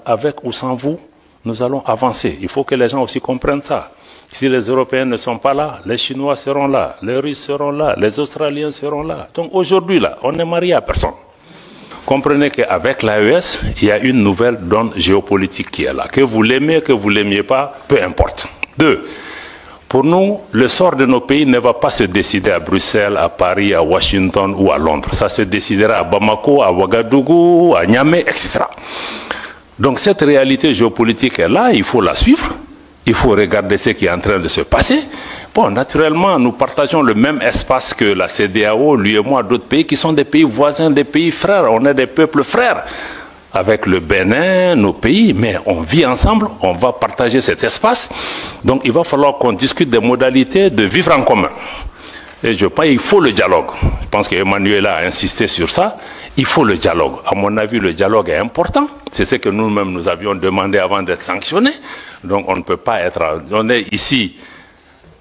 avec ou sans vous, nous allons avancer. Il faut que les gens aussi comprennent ça. Si les Européens ne sont pas là, les Chinois seront là, les Russes seront là, les Australiens seront là. Donc aujourd'hui, là, on n'est marié à personne. Comprenez qu'avec l'AES, il y a une nouvelle donne géopolitique qui est là. Que vous l'aimez, que vous ne l'aimiez pas, peu importe. 2. Pour nous, le sort de nos pays ne va pas se décider à Bruxelles, à Paris, à Washington ou à Londres. Ça se décidera à Bamako, à Ouagadougou, à Niamey, etc. Donc cette réalité géopolitique est là, il faut la suivre. Il faut regarder ce qui est en train de se passer. Bon, naturellement, nous partageons le même espace que la CEDEAO, lui et moi, d'autres pays qui sont des pays voisins, des pays frères. On est des peuples frères avec le Bénin, nos pays, mais on vit ensemble, on va partager cet espace. Donc il va falloir qu'on discute des modalités de vivre en commun. Et je pense qu'il faut le dialogue. Je pense qu'Emmanuel a insisté sur ça. Il faut le dialogue. À mon avis, le dialogue est important. C'est ce que nous-mêmes nous avions demandé avant d'être sanctionnés. Donc on ne peut pas être... On est ici,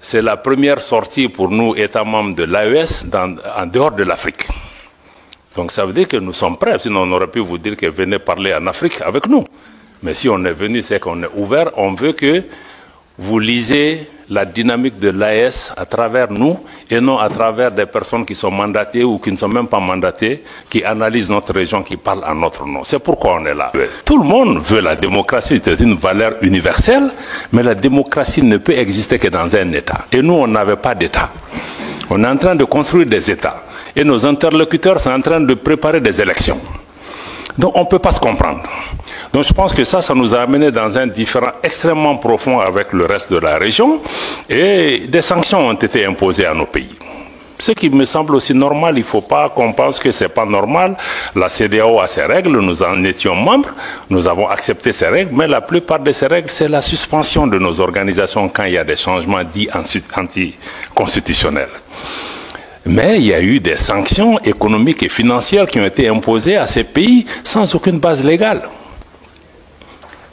c'est la première sortie pour nous, États membres de l'AES, en dehors de l'Afrique. Donc ça veut dire que nous sommes prêts. Sinon on aurait pu vous dire que venez parler en Afrique avec nous. Mais si on est venu, c'est qu'on est ouvert. On veut que vous lisez la dynamique de l'AES à travers nous et non à travers des personnes qui sont mandatées ou qui ne sont même pas mandatées, qui analysent notre région, qui parlent en notre nom. C'est pourquoi on est là. Tout le monde veut la démocratie, c'est une valeur universelle, mais la démocratie ne peut exister que dans un État. Et nous, on n'avait pas d'État. On est en train de construire des États. Et nos interlocuteurs sont en train de préparer des élections. Donc on ne peut pas se comprendre. Donc je pense que ça nous a amené dans un différend extrêmement profond avec le reste de la région et des sanctions ont été imposées à nos pays. Ce qui me semble aussi normal, il ne faut pas qu'on pense que ce n'est pas normal. La CEDEAO a ses règles, nous en étions membres, nous avons accepté ces règles, mais la plupart de ces règles, c'est la suspension de nos organisations quand il y a des changements dits anticonstitutionnels. Mais il y a eu des sanctions économiques et financières qui ont été imposées à ces pays sans aucune base légale.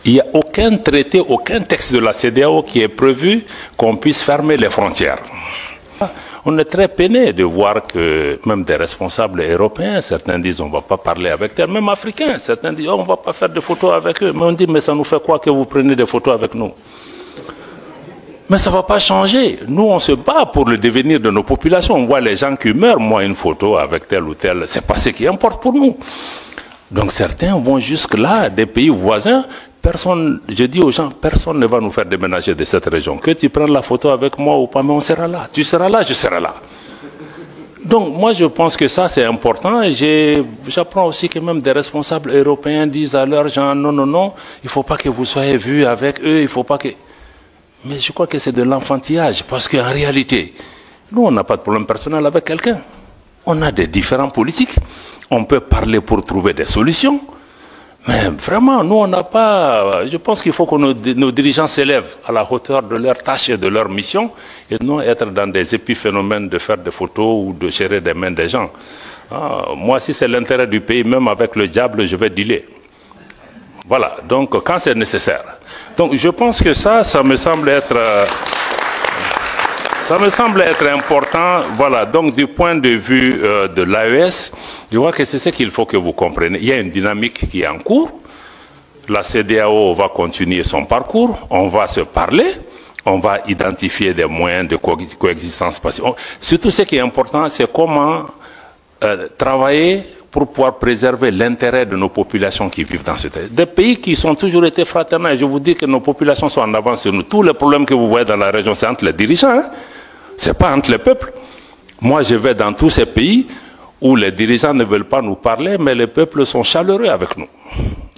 Il n'y a aucun traité, aucun texte de la CEDEAO qui est prévu qu'on puisse fermer les frontières. On est très peiné de voir que même des responsables européens, certains disent on ne va pas parler avec eux, même africains, certains disent oh, on ne va pas faire de photos avec eux. Mais on dit mais ça nous fait quoi que vous preniez des photos avec nous? Mais ça ne va pas changer. Nous, on se bat pour le devenir de nos populations. On voit les gens qui meurent. Moi, une photo avec tel ou tel, ce n'est pas ce qui importe pour nous. Donc certains vont jusque-là, des pays voisins. Personne, je dis aux gens, personne ne va nous faire déménager de cette région. Que tu prennes la photo avec moi ou pas, mais on sera là. Tu seras là, je serai là. Donc moi, je pense que ça, c'est important. Et j'apprends aussi que même des responsables européens disent à leurs gens, non, non, non, il ne faut pas que vous soyez vus avec eux, il ne faut pas que... Mais je crois que c'est de l'enfantillage, parce qu'en réalité, nous, on n'a pas de problème personnel avec quelqu'un. On a des différents politiques. On peut parler pour trouver des solutions. Mais vraiment, nous, on n'a pas... Je pense qu'il faut que nos dirigeants s'élèvent à la hauteur de leurs tâches et de leur mission, et non être dans des épiphénomènes de faire des photos ou de serrer des mains des gens. Ah, moi, si c'est l'intérêt du pays, même avec le diable, je vais dealer. Voilà, donc quand c'est nécessaire. Donc je pense que ça me semble être important. Voilà, donc du point de vue de l'AES, je vois que c'est ce qu'il faut que vous compreniez. Il y a une dynamique qui est en cours. La CEDEAO va continuer son parcours. On va se parler. On va identifier des moyens de coexistence pacifique. Surtout ce qui est important, c'est comment travailler pour pouvoir préserver l'intérêt de nos populations qui vivent dans ce pays. Des pays qui ont toujours été fraternels. Je vous dis que nos populations sont en avance sur nous. Tous les problèmes que vous voyez dans la région, c'est entre les dirigeants. Hein? Ce n'est pas entre les peuples. Moi, je vais dans tous ces pays où les dirigeants ne veulent pas nous parler, mais les peuples sont chaleureux avec nous.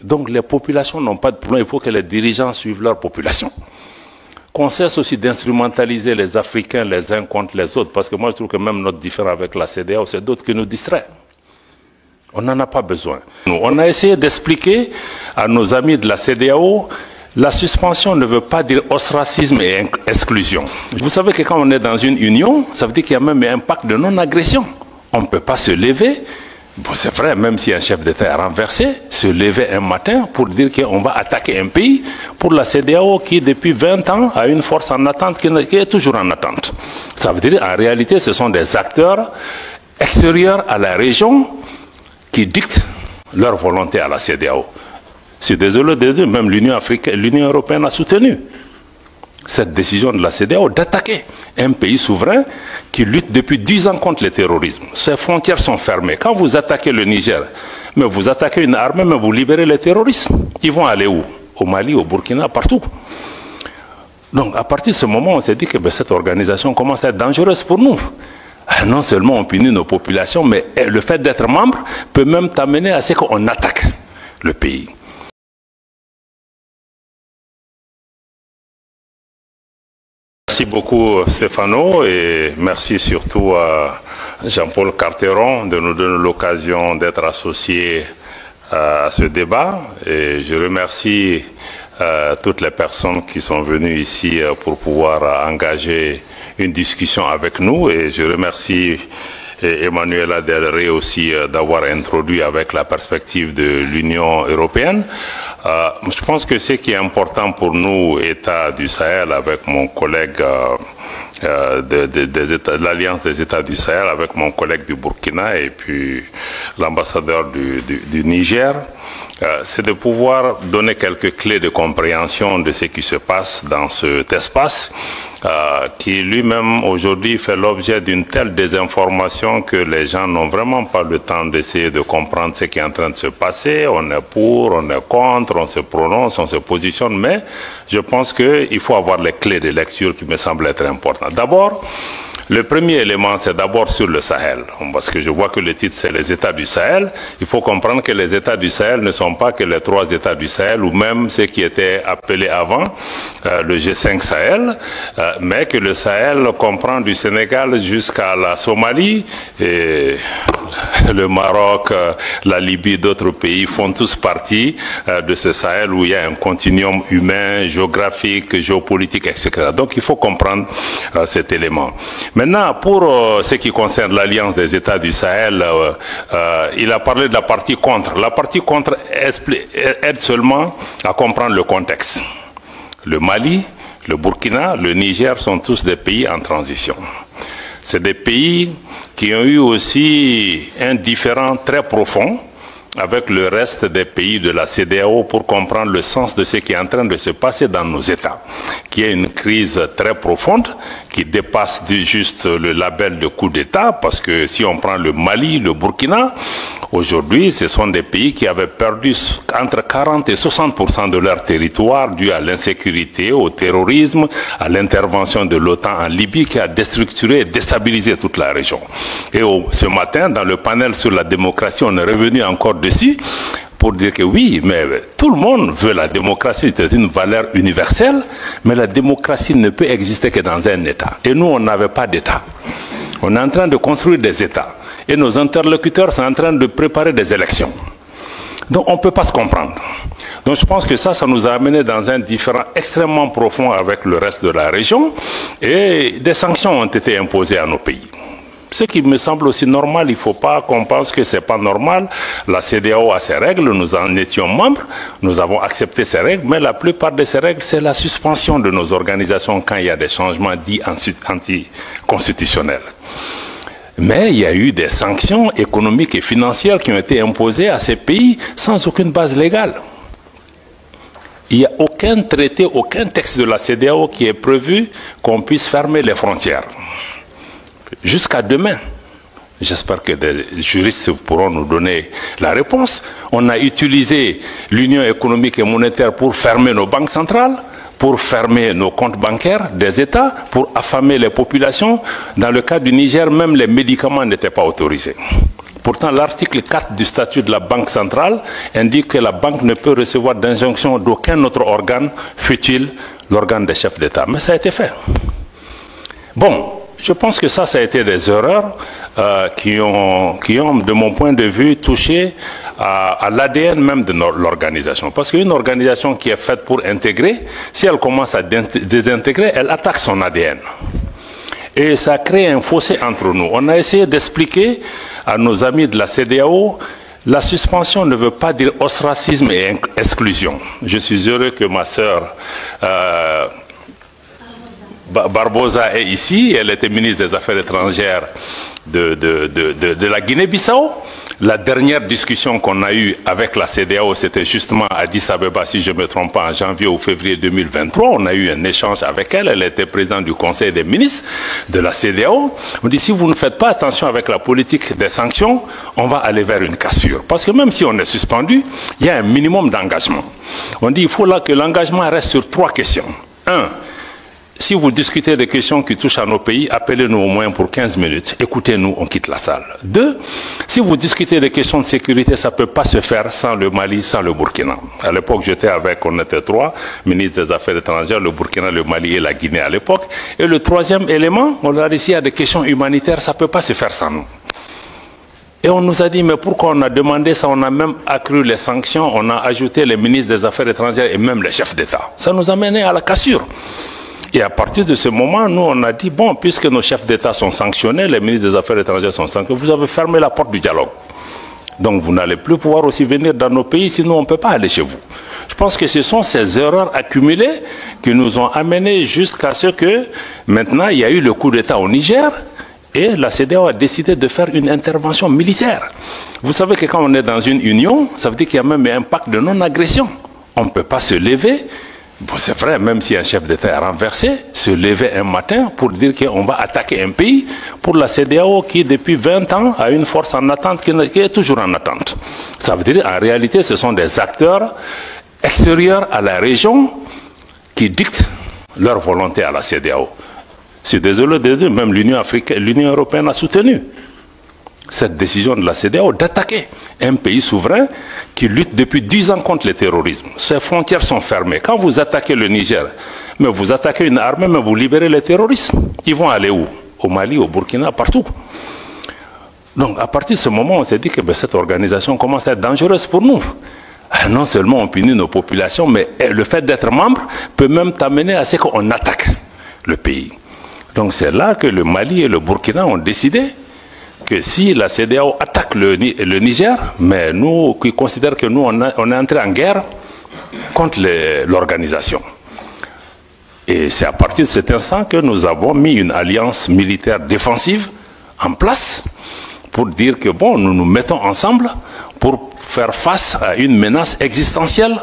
Donc les populations n'ont pas de problème. Il faut que les dirigeants suivent leur population. Qu'on cesse aussi d'instrumentaliser les Africains les uns contre les autres. Parce que moi, je trouve que même notre différend avec la CEDEAO, c'est d'autres qui nous distraient. On n'en a pas besoin. On a essayé d'expliquer à nos amis de la CEDEAO, la suspension ne veut pas dire ostracisme et exclusion. Vous savez que quand on est dans une union, ça veut dire qu'il y a même un pacte de non-agression. On ne peut pas se lever, bon, c'est vrai, même si un chef d'État est renversé, se lever un matin pour dire qu'on va attaquer un pays, pour la CEDEAO qui depuis 20 ans a une force en attente qui est toujours en attente. Ça veut dire en réalité ce sont des acteurs extérieurs à la région qui dictent leur volonté à la CEDEAO. Je suis désolé de dire, même l'Union africaine, l'Union européenne a soutenu cette décision de la CEDEAO d'attaquer un pays souverain qui lutte depuis 10 ans contre le terrorisme. Ses frontières sont fermées. Quand vous attaquez le Niger, mais vous attaquez une armée, mais vous libérez les terroristes. Ils vont aller où? Au Mali, au Burkina, partout. Donc, à partir de ce moment, on s'est dit que cette organisation commence à être dangereuse pour nous. Non seulement on punit nos populations, mais le fait d'être membre peut même t'amener à ce qu'on attaque le pays. Merci beaucoup Stéphano et merci surtout à Jean-Paul Carteron de nous donner l'occasion d'être associés à ce débat. Et je remercie toutes les personnes qui sont venues ici pour pouvoir engager une discussion avec nous. Et je remercie Emmanuela Del Rey aussi d'avoir introduit avec la perspective de l'Union européenne. Je pense que ce qui est important pour nous, États du Sahel, avec mon collègue de l'Alliance des États du Sahel, avec mon collègue du Burkina et puis l'ambassadeur du Niger, c'est de pouvoir donner quelques clés de compréhension de ce qui se passe dans cet espace qui lui-même aujourd'hui fait l'objet d'une telle désinformation que les gens n'ont vraiment pas le temps d'essayer de comprendre ce qui est en train de se passer. On est pour, on est contre, on se prononce, on se positionne, mais je pense qu'il faut avoir les clés de lecture qui me semblent être importantes. D'abord, le premier élément, c'est d'abord sur le Sahel, parce que je vois que le titre, c'est les États du Sahel. Il faut comprendre que les États du Sahel ne sont pas que les 3 États du Sahel, ou même ceux qui étaient appelés avant le G5 Sahel, mais que le Sahel comprend du Sénégal jusqu'à la Somalie, et le Maroc, la Libye, d'autres pays font tous partie de ce Sahel où il y a un continuum humain, géographique, géopolitique, etc. Donc il faut comprendre cet élément. Maintenant, pour ce qui concerne l'Alliance des États du Sahel, il a parlé de la partie contre. La partie contre aide seulement à comprendre le contexte. Le Mali, le Burkina, le Niger sont tous des pays en transition. C'est des pays qui ont eu aussi un différend très profond avec le reste des pays de la CEDEAO pour comprendre le sens de ce qui est en train de se passer dans nos États, qui est une crise très profonde, qui dépasse juste le label de coup d'État, parce que si on prend le Mali, le Burkina, aujourd'hui, ce sont des pays qui avaient perdu entre 40 et 60% de leur territoire dû à l'insécurité, au terrorisme, à l'intervention de l'OTAN en Libye qui a déstructuré et déstabilisé toute la région. Et ce matin, dans le panel sur la démocratie, on est revenu encore dessus pour dire que oui, mais tout le monde veut la démocratie, c'est une valeur universelle, mais la démocratie ne peut exister que dans un État. Et nous, on n'avait pas d'État. On est en train de construire des États. Et nos interlocuteurs sont en train de préparer des élections. Donc on ne peut pas se comprendre. Donc je pense que ça nous a amené dans un différend extrêmement profond avec le reste de la région. Et des sanctions ont été imposées à nos pays. Ce qui me semble aussi normal, il ne faut pas qu'on pense que ce n'est pas normal. La CEDEAO a ses règles, nous en étions membres, nous avons accepté ces règles, mais la plupart de ces règles, c'est la suspension de nos organisations quand il y a des changements dits anticonstitutionnels. Mais il y a eu des sanctions économiques et financières qui ont été imposées à ces pays sans aucune base légale. Il n'y a aucun traité, aucun texte de la CEDEAO qui est prévu qu'on puisse fermer les frontières. Jusqu'à demain. J'espère que des juristes pourront nous donner la réponse. On a utilisé l'Union économique et monétaire pour fermer nos banques centrales, pour fermer nos comptes bancaires des États, pour affamer les populations. Dans le cas du Niger, même les médicaments n'étaient pas autorisés. Pourtant, l'article 4 du statut de la Banque centrale indique que la banque ne peut recevoir d'injonction d'aucun autre organe, fût-il l'organe des chefs d'État. Mais ça a été fait. Bon, je pense que ça a été des erreurs qui ont, de mon point de vue, touché à l'ADN même de l'organisation. Parce qu'une organisation qui est faite pour intégrer, si elle commence à désintégrer, elle attaque son ADN. Et ça crée un fossé entre nous. On a essayé d'expliquer à nos amis de la CEDEAO, la suspension ne veut pas dire ostracisme et exclusion. Je suis heureux que ma sœur Barbosa est ici, elle était ministre des Affaires étrangères de la Guinée-Bissau. La dernière discussion qu'on a eue avec la CEDEAO, c'était justement à Addis Abeba, si je ne me trompe pas, en janvier ou février 2023. On a eu un échange avec elle. Elle était présidente du Conseil des ministres de la CEDEAO. On dit, si vous ne faites pas attention avec la politique des sanctions, on va aller vers une cassure. Parce que même si on est suspendu, il y a un minimum d'engagement. On dit, il faut là que l'engagement reste sur 3 questions. 1. Si vous discutez des questions qui touchent à nos pays, appelez-nous au moins pour 15 minutes. Écoutez-nous, on quitte la salle. 2. Si vous discutez des questions de sécurité, ça ne peut pas se faire sans le Mali, sans le Burkina. À l'époque, on était 3, ministres des Affaires étrangères, le Burkina, le Mali et la Guinée à l'époque. Et le 3e élément, on a dit, s'il y a des questions humanitaires, ça ne peut pas se faire sans nous. Et on nous a dit, mais pourquoi on a demandé ça? On a même accru les sanctions, on a ajouté les ministres des Affaires étrangères et même les chefs d'État. Ça nous a mené à la cassure. Et à partir de ce moment, nous, on a dit, bon, puisque nos chefs d'État sont sanctionnés, les ministres des Affaires étrangères sont sanctionnés, vous avez fermé la porte du dialogue. Donc, vous n'allez plus pouvoir aussi venir dans nos pays, sinon on ne peut pas aller chez vous. Je pense que ce sont ces erreurs accumulées qui nous ont amenés jusqu'à ce que, maintenant, il y a eu le coup d'État au Niger, et la CEDEAO a décidé de faire une intervention militaire. Vous savez que quand on est dans une union, ça veut dire qu'il y a même un pacte de non-agression. On ne peut pas se lever. Bon, c'est vrai, même si un chef d'État est renversé, se lever un matin pour dire qu'on va attaquer un pays, pour la CEDEAO qui, depuis 20 ans, a une force en attente qui est toujours en attente. Ça veut dire, en réalité, ce sont des acteurs extérieurs à la région qui dictent leur volonté à la CEDEAO. Je suis désolé de dire, même l'Union européenne a soutenu cette décision de la CEDEAO d'attaquer un pays souverain qui lutte depuis 10 ans contre le terrorisme. Ses frontières sont fermées. Quand vous attaquez le Niger, mais vous attaquez une armée, mais vous libérez les terroristes. Ils vont aller où? Au Mali, au Burkina, partout. Donc, à partir de ce moment, on s'est dit que cette organisation commence à être dangereuse pour nous. Non seulement on punit nos populations, mais le fait d'être membre peut même t'amener à ce qu'on attaque le pays. Donc, c'est là que le Mali et le Burkina ont décidé que si la CEDEAO attaque le Niger, mais nous qui considérons que nous on est entré en guerre contre l'organisation. Et c'est à partir de cet instant que nous avons mis une alliance militaire défensive en place pour dire que bon, nous nous mettons ensemble pour faire face à une menace existentielle,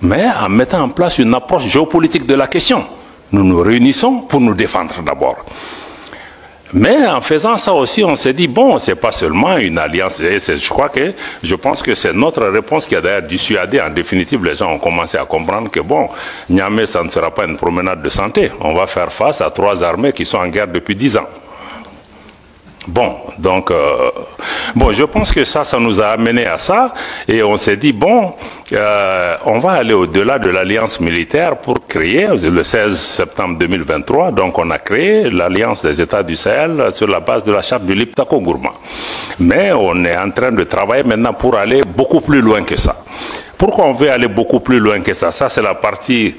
mais en mettant en place une approche géopolitique de la question. Nous nous réunissons pour nous défendre d'abord. Mais en faisant ça aussi, on s'est dit, bon, c'est pas seulement une alliance. Et je pense que c'est notre réponse qui a d'ailleurs dissuadé. En définitive, les gens ont commencé à comprendre que, bon, Niamey, ça ne sera pas une promenade de santé. On va faire face à 3 armées qui sont en guerre depuis 10 ans. Bon, donc, je pense que ça nous a amené à ça. Et on s'est dit, bon, on va aller au-delà de l'alliance militaire pour créer, le 16 septembre 2023, donc on a créé l'Alliance des États du Sahel sur la base de la charte du Liptako-Gourma. Mais on est en train de travailler maintenant pour aller beaucoup plus loin que ça. Pourquoi on veut aller beaucoup plus loin que ça? Ça, c'est la partie,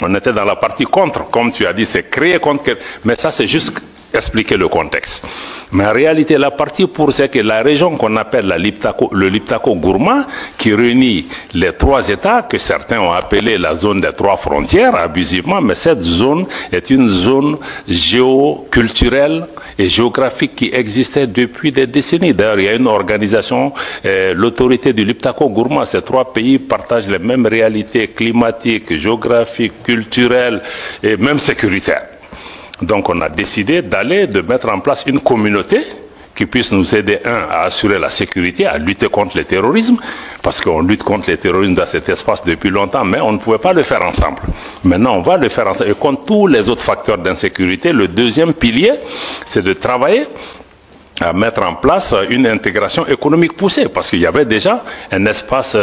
on était dans la partie contre, comme tu as dit, c'est créer contre, mais ça, c'est juste expliquer le contexte. Mais en réalité, la partie pour c'est que la région qu'on appelle le Liptako-Gourma, qui réunit les 3 États, que certains ont appelé la zone des 3 frontières, abusivement, mais cette zone est une zone géoculturelle et géographique qui existait depuis des décennies. D'ailleurs, il y a une organisation, l'autorité du Liptako-Gourma, ces 3 pays partagent les mêmes réalités climatiques, géographiques, culturelles et même sécuritaires. Donc on a décidé de mettre en place une communauté qui puisse nous aider, à assurer la sécurité, à lutter contre le terrorisme, parce qu'on lutte contre le terrorisme dans cet espace depuis longtemps, mais on ne pouvait pas le faire ensemble. Maintenant, on va le faire ensemble. Et contre tous les autres facteurs d'insécurité, le deuxième pilier, c'est de travailler à mettre en place une intégration économique poussée, parce qu'il y avait déjà un espace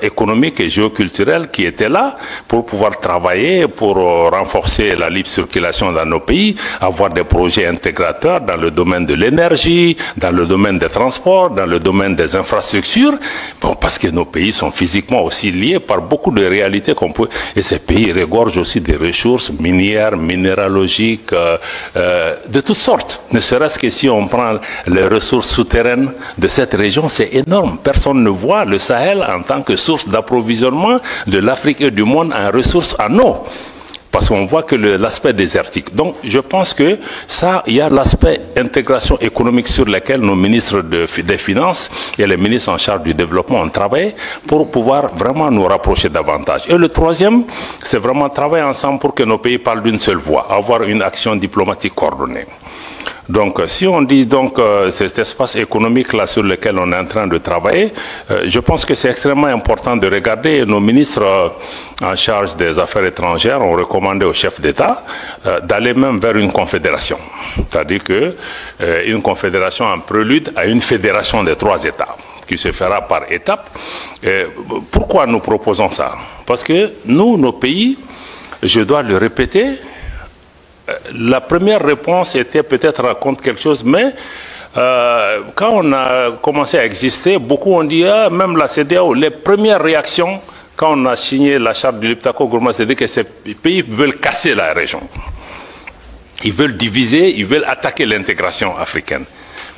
économique et géoculturel qui était là pour pouvoir travailler, pour renforcer la libre circulation dans nos pays, avoir des projets intégrateurs dans le domaine de l'énergie, dans le domaine des transports, dans le domaine des infrastructures, bon, parce que nos pays sont physiquement aussi liés par beaucoup de réalités qu'on peut, et ces pays regorgent aussi des ressources minières, minéralogiques, de toutes sortes, ne serait-ce que si on prend les ressources souterraines de cette région, c'est énorme. Personne ne voit le Sahel en tant que source d'approvisionnement de l'Afrique et du monde en ressources en eau. parce qu'on voit que l'aspect désertique. Donc je pense que ça, il y a l'aspect intégration économique sur lequel nos ministres des Finances et les ministres en charge du développement ont travaillé pour pouvoir vraiment nous rapprocher davantage. Et le troisième, c'est vraiment travailler ensemble pour que nos pays parlent d'une seule voix, avoir une action diplomatique coordonnée. Donc, si on dit donc cet espace économique-là sur lequel on est en train de travailler, je pense que c'est extrêmement important de regarder. Nos ministres en charge des affaires étrangères ont recommandé au chef d'État d'aller même vers une confédération. C'est-à-dire une confédération en prélude à une fédération des 3 États qui se fera par étapes. Pourquoi nous proposons ça? Parce que nous, nos pays, je dois le répéter, la première réponse était peut-être contre quelque chose, mais quand on a commencé à exister, beaucoup ont dit, même la CEDEAO, les premières réactions, quand on a signé la charte du Liptako-Gourma, c'est que ces pays veulent casser la région. Ils veulent diviser, ils veulent attaquer l'intégration africaine.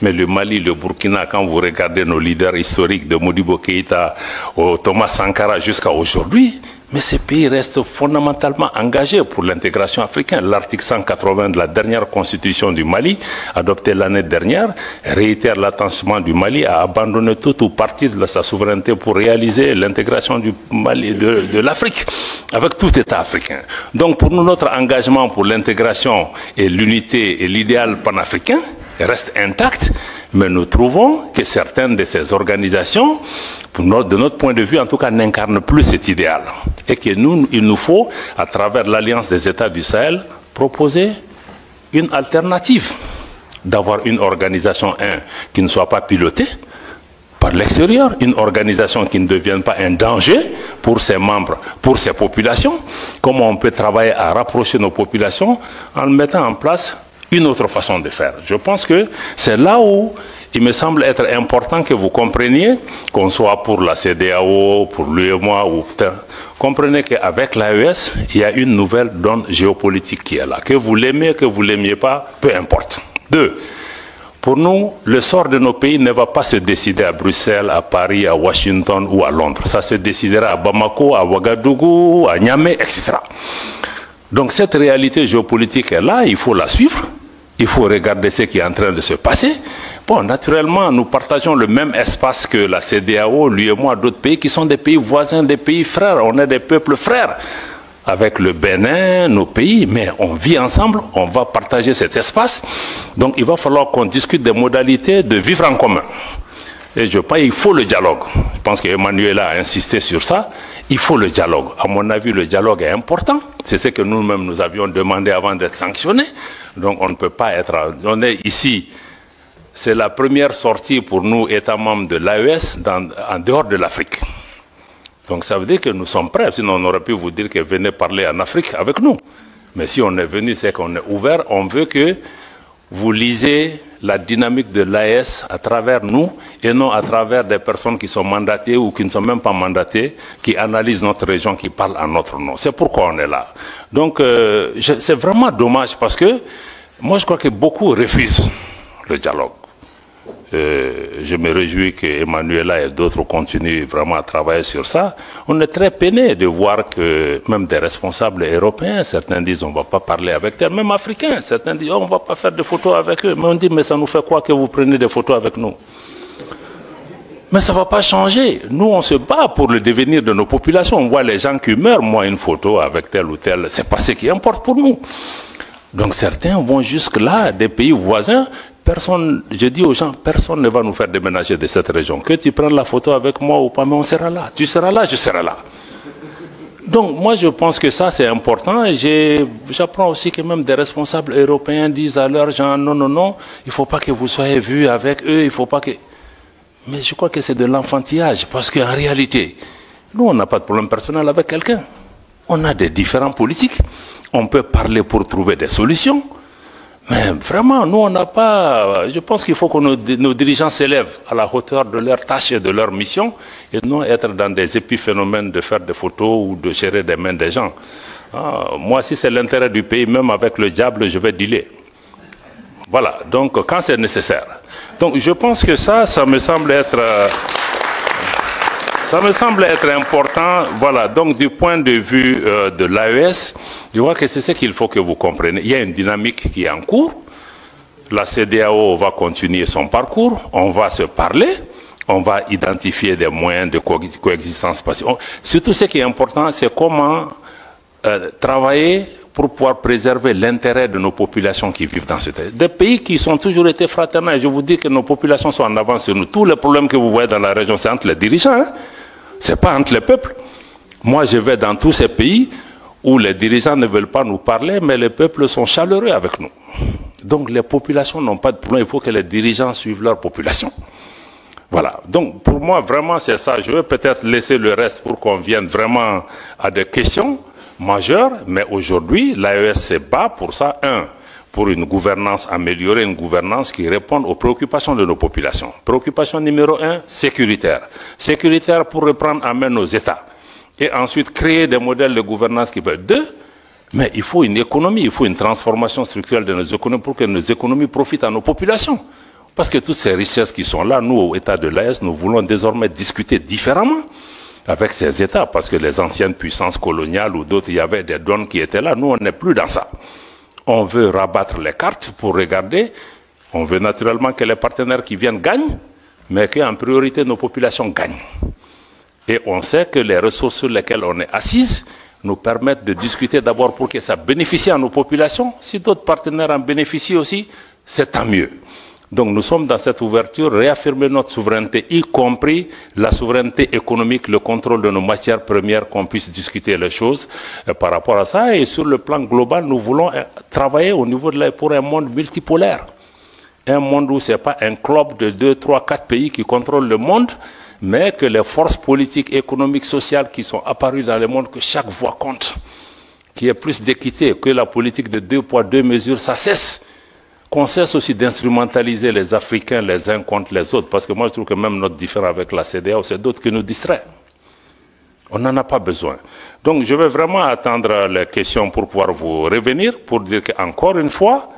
Mais le Mali, le Burkina, quand vous regardez nos leaders historiques de Modibo Keïta au Thomas Sankara jusqu'à aujourd'hui, mais ces pays restent fondamentalement engagés pour l'intégration africaine. L'article 180 de la dernière constitution du Mali, adoptée l'année dernière, réitère l'attachement du Mali à abandonner tout ou partie de sa souveraineté pour réaliser l'intégration du Mali, de l'Afrique, avec tout État africain. Donc pour nous, notre engagement pour l'intégration et l'unité et l'idéal panafricain reste intact, mais nous trouvons que certaines de ces organisations, de notre point de vue en tout cas, n'incarnent plus cet idéal. Et que il nous faut, à travers l'Alliance des États du Sahel, proposer une alternative. D'avoir une organisation, qui ne soit pas pilotée par l'extérieur, une organisation qui ne devienne pas un danger pour ses membres, pour ses populations. Comment on peut travailler à rapprocher nos populations en mettant en place une autre façon de faire. Je pense que c'est là où il me semble être important que vous compreniez, qu'on soit pour la CEDEAO, pour l'UEMOA, ou comprenez qu'avec l'AES, il y a une nouvelle donne géopolitique qui est là. Que vous l'aimez, que vous ne l'aimiez pas, peu importe. 2. Pour nous, le sort de nos pays ne va pas se décider à Bruxelles, à Paris, à Washington ou à Londres. Ça se décidera à Bamako, à Ouagadougou, à Niamey, etc. Donc cette réalité géopolitique est là, il faut la suivre. Il faut regarder ce qui est en train de se passer. Bon, naturellement, nous partageons le même espace que la CEDEAO, l'UEMOA, d'autres pays qui sont des pays voisins, des pays frères. On est des peuples frères avec le Bénin, nos pays, mais on vit ensemble, on va partager cet espace. Donc il va falloir qu'on discute des modalités de vivre en commun. Et je pense qu'il faut le dialogue. Je pense qu'Emmanuel a insisté sur ça. Il faut le dialogue. À mon avis, le dialogue est important. C'est ce que nous-mêmes nous avions demandé avant d'être sanctionnés. Donc on ne peut pas être... On est ici, c'est la première sortie pour nous, États membres de l'AES, en dehors de l'Afrique. Donc ça veut dire que nous sommes prêts. Sinon on aurait pu vous dire que venez parler en Afrique avec nous. Mais si on est venu, c'est qu'on est ouvert. On veut que vous lisez la dynamique de l'AES à travers nous et non à travers des personnes qui sont mandatées ou qui ne sont même pas mandatées, qui analysent notre région, qui parlent en notre nom. C'est pourquoi on est là. Donc c'est vraiment dommage parce que moi je crois que beaucoup refusent le dialogue. Je me réjouis qu'Emmanuela et d'autres continuent vraiment à travailler sur ça. On est très peiné de voir que même des responsables européens, certains disent on ne va pas parler avec eux, même africains, certains disent on ne va pas faire de photos avec eux. Mais on dit mais ça nous fait quoi que vous preniez des photos avec nous? Mais ça ne va pas changer. Nous, on se bat pour le devenir de nos populations. On voit les gens qui meurent. Moi, une photo avec tel ou tel, ce n'est pas ce qui importe pour nous. Donc certains vont jusque-là, des pays voisins. Personne, je dis aux gens, personne ne va nous faire déménager de cette région. Que tu prennes la photo avec moi ou pas, mais on sera là. Tu seras là, je serai là. Donc moi je pense que ça c'est important et j'apprends aussi que même des responsables européens disent à leurs gens non, non, non, il ne faut pas que vous soyez vus avec eux, il ne faut pas que... Mais je crois que c'est de l'enfantillage parce qu'en réalité, nous on n'a pas de problème personnel avec quelqu'un. On a des différents politiques, on peut parler pour trouver des solutions. Mais vraiment, nous, on n'a pas... Je pense qu'il faut que nos dirigeants s'élèvent à la hauteur de leur tâche et de leur mission et non être dans des épiphénomènes de faire des photos ou de gérer des mains des gens. Moi, si c'est l'intérêt du pays, même avec le diable, je vais dealer. Voilà, donc quand c'est nécessaire. Donc je pense que ça me semble être... Ça me semble être important. Voilà, donc du point de vue de l'AES, je vois que c'est ce qu'il faut que vous compreniez. Il y a une dynamique qui est en cours. La CEDEAO va continuer son parcours. On va se parler. On va identifier des moyens de coexistence pacifique. Surtout, ce qui est important, c'est comment travailler pour pouvoir préserver l'intérêt de nos populations qui vivent dans ce pays. Des pays qui ont toujours été fraternels. Je vous dis que nos populations sont en avance sur nous. Tous les problèmes que vous voyez dans la région, c'est entre les dirigeants. Hein? Ce n'est pas entre les peuples. Moi, je vais dans tous ces pays où les dirigeants ne veulent pas nous parler, mais les peuples sont chaleureux avec nous. Donc, les populations n'ont pas de problème. Il faut que les dirigeants suivent leur population. Voilà. Donc, pour moi, vraiment, c'est ça. Je vais peut-être laisser le reste pour qu'on vienne vraiment à des questions majeures. Mais aujourd'hui, l'AES se bat pour ça. Pour une gouvernance, améliorer une gouvernance qui réponde aux préoccupations de nos populations. Préoccupation numéro 1, sécuritaire. Sécuritaire pour reprendre en main nos États. Et ensuite, créer des modèles de gouvernance qui peuvent... 2, mais il faut une économie, il faut une transformation structurelle de nos économies pour que nos économies profitent à nos populations. Parce que toutes ces richesses qui sont là, nous, au État de l'AES, nous voulons désormais discuter différemment avec ces États. Parce que les anciennes puissances coloniales ou d'autres, il y avait des donnes qui étaient là. Nous, on n'est plus dans ça. On veut rabattre les cartes pour regarder. On veut naturellement que les partenaires qui viennent gagnent, mais qu'en priorité, nos populations gagnent. Et on sait que les ressources sur lesquelles on est assises nous permettent de discuter d'abord pour que ça bénéficie à nos populations. Si d'autres partenaires en bénéficient aussi, c'est tant mieux. Donc nous sommes dans cette ouverture, réaffirmer notre souveraineté, y compris la souveraineté économique, le contrôle de nos matières premières, qu'on puisse discuter les choses par rapport à ça. Et sur le plan global, nous voulons travailler au niveau de pour un monde multipolaire. Un monde où ce n'est pas un club de 2, 3, 4 pays qui contrôlent le monde, mais que les forces politiques, économiques, sociales qui sont apparues dans le monde, que chaque voix compte, qu'il y ait plus d'équité, que la politique de 2 poids, 2 mesures, ça cesse. Qu'on cesse aussi d'instrumentaliser les Africains les uns contre les autres, parce que moi je trouve que même notre différend avec la CEDEAO, c'est d'autres qui nous distraient. On n'en a pas besoin. Donc je vais vraiment attendre les questions pour pouvoir vous revenir, pour dire qu'encore une fois,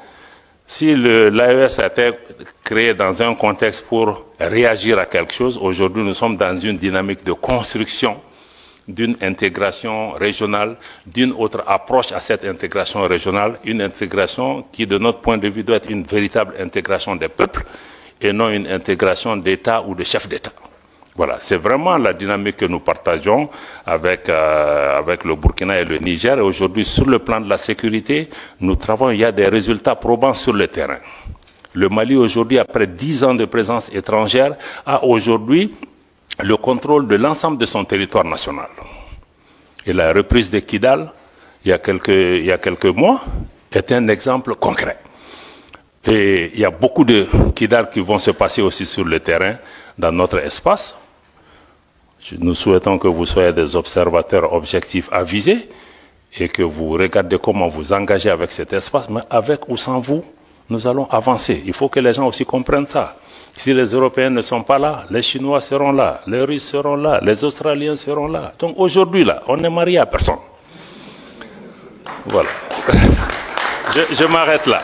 si l'AES a été créé dans un contexte pour réagir à quelque chose, aujourd'hui nous sommes dans une dynamique de construction d'une intégration régionale, d'une autre approche à cette intégration régionale, une intégration qui, de notre point de vue, doit être une véritable intégration des peuples et non une intégration d'État ou de chefs d'État. Voilà, c'est vraiment la dynamique que nous partageons avec le Burkina et le Niger. Et aujourd'hui, sur le plan de la sécurité, nous travaillons, il y a des résultats probants sur le terrain. Le Mali, aujourd'hui, après 10 ans de présence étrangère, a aujourd'hui le contrôle de l'ensemble de son territoire national. Et la reprise de Kidal, il y a quelques mois, est un exemple concret. Et il y a beaucoup de Kidal qui vont se passer aussi sur le terrain, dans notre espace. Nous souhaitons que vous soyez des observateurs objectifs avisés et que vous regardez comment vous engagez avec cet espace, mais avec ou sans vous, nous allons avancer. Il faut que les gens aussi comprennent ça. Si les Européens ne sont pas là, les Chinois seront là, les Russes seront là, les Australiens seront là. Donc aujourd'hui, là, on n'est marié à personne. Voilà. Je m'arrête là.